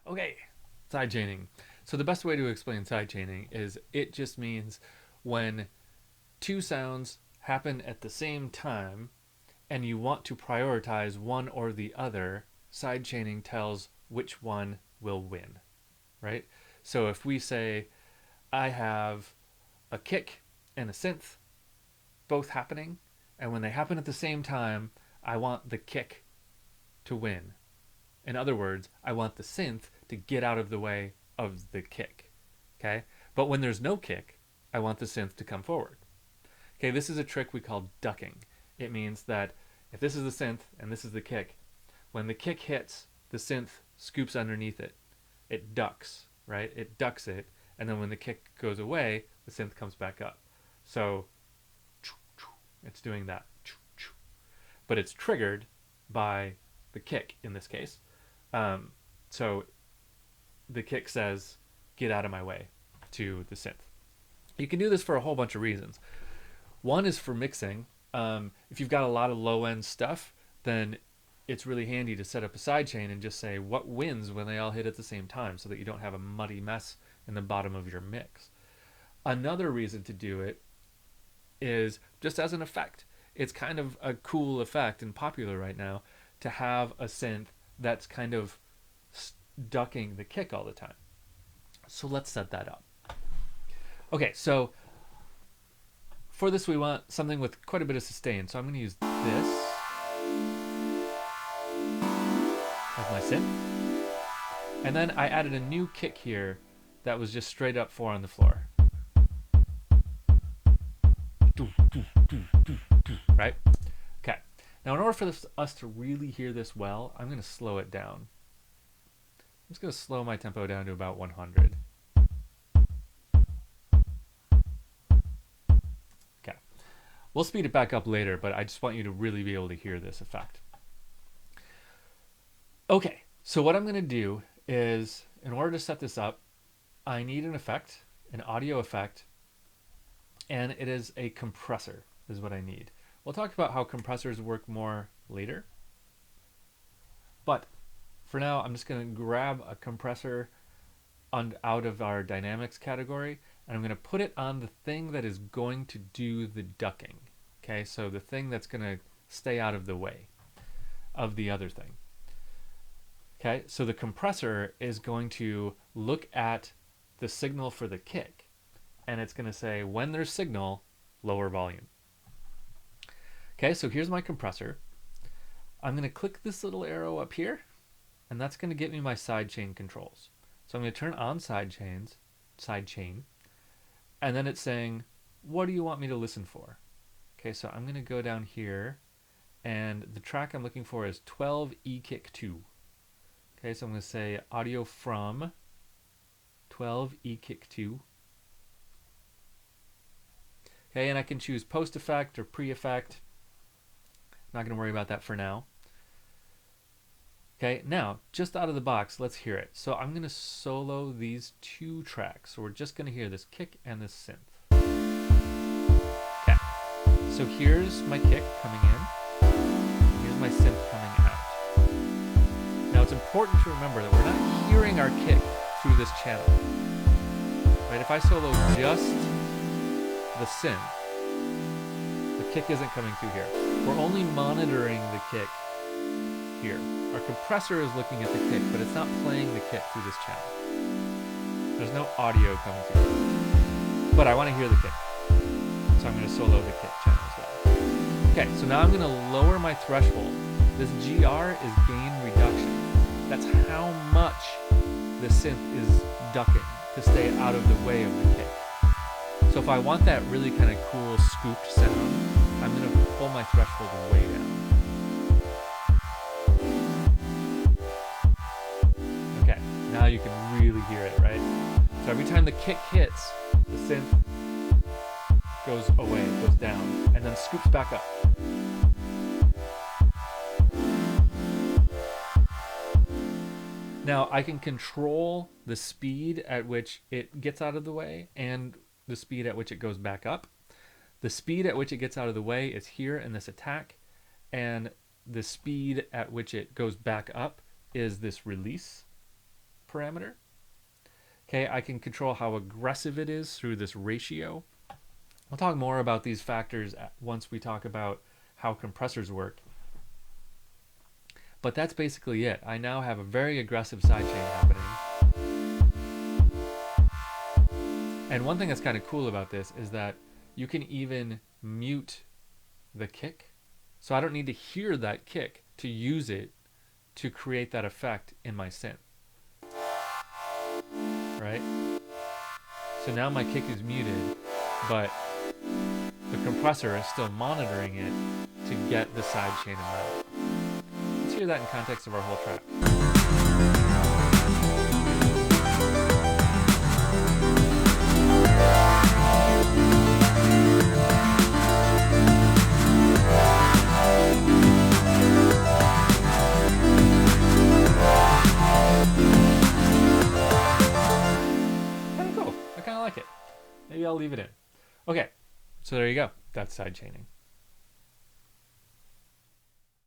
Okay, sidechaining. So the best way to explain sidechaining is it just means when two sounds happen at the same time and you want to prioritize one or the other, sidechaining tells which one will win, right? So if we say I have a kick and a synth both happening, and when they happen at the same time, I want the kick to win. In other words, I want the synth to get out of the way of the kick. Okay? But when there's no kick, I want the synth to come forward. Okay, this is a trick we call ducking. It means that if this is the synth and this is the kick, when the kick hits, the synth scoops underneath it. It ducks, right? It ducks it, and then when the kick goes away, the synth comes back up. So it's doing that. But it's triggered by the kick in this case. So the kick says, get out of my way to the synth. You can do this for a whole bunch of reasons. One is for mixing. If you've got a lot of low end stuff, then it's really handy to set up a sidechain and just say what wins when they all hit at the same time so that you don't have a muddy mess in the bottom of your mix. Another reason to do it is just as an effect. It's kind of a cool effect and popular right now to have a synth that's kind of ducking the kick all the time. So let's set that up. Okay, so for this we want something with quite a bit of sustain. So I'm going to use this as my synth. And then I added a new kick here that was just straight up 4 on the floor. Right? Okay. Now in order for us to really hear this well, I'm going to slow it down. I'm just going to slow my tempo down to about 100. Okay. We'll speed it back up later, but I just want you to really be able to hear this effect. Okay, so what I'm going to do is, in order to set this up, I need an effect, an audio effect, and it is a compressor is what I need. We'll talk about how compressors work more later. But for now, I'm just going to grab a compressor out of our dynamics category, and I'm going to put it on the thing that is going to do the ducking. Okay, so the thing that's going to stay out of the way of the other thing. Okay, so the compressor is going to look at the signal for the kick, and it's going to say, when there's signal, lower volume. Okay, so here's my compressor. I'm going to click this little arrow up here, and that's going to get me my sidechain controls. So I'm going to turn on sidechain, and then it's saying, what do you want me to listen for? Okay, so I'm going to go down here, and the track I'm looking for is 12 E-Kick 2. Okay, so I'm going to say audio from 12 E-Kick 2. Okay, and I can choose post effect or pre-effect. Not going to worry about that for now. Okay, now, just out of the box, let's hear it. So I'm going to solo these 2 tracks. So we're just going to hear this kick and this synth. Okay, so here's my kick coming in. Here's my synth coming out. Now it's important to remember that we're not hearing our kick through this channel. Right? If I solo just the synth, the kick isn't coming through here. We're only monitoring the kick here. Our compressor is looking at the kick, but it's not playing the kick through this channel. There's no audio coming through. But I want to hear the kick. So I'm going to solo the kick channel as well. Okay, so now I'm going to lower my threshold. This GR is gain reduction. That's how much the synth is ducking to stay out of the way of the kick. So if I want that really kind of cool scooped sound, I'm going to pull my threshold way down. Okay, now you can really hear it, right? So every time the kick hits, the synth goes away, goes down, and then scoops back up. Now I can control the speed at which it gets out of the way and the speed at which it goes back up. The speed at which it gets out of the way is here in this attack, and the speed at which it goes back up is this release. parameter. Okay, I can control how aggressive it is through this ratio. I'll talk more about these factors once we talk about how compressors work. But that's basically it. I now have a very aggressive sidechain happening. And one thing that's kind of cool about this is that you can even mute the kick. So I don't need to hear that kick to use it to create that effect in my synth. Right? So now my kick is muted, but the compressor is still monitoring it to get the sidechain amount. Let's hear that in context of our whole track. Kind of cool. I kind of like it. Maybe I'll leave it in. Okay, so there you go. That's sidechaining.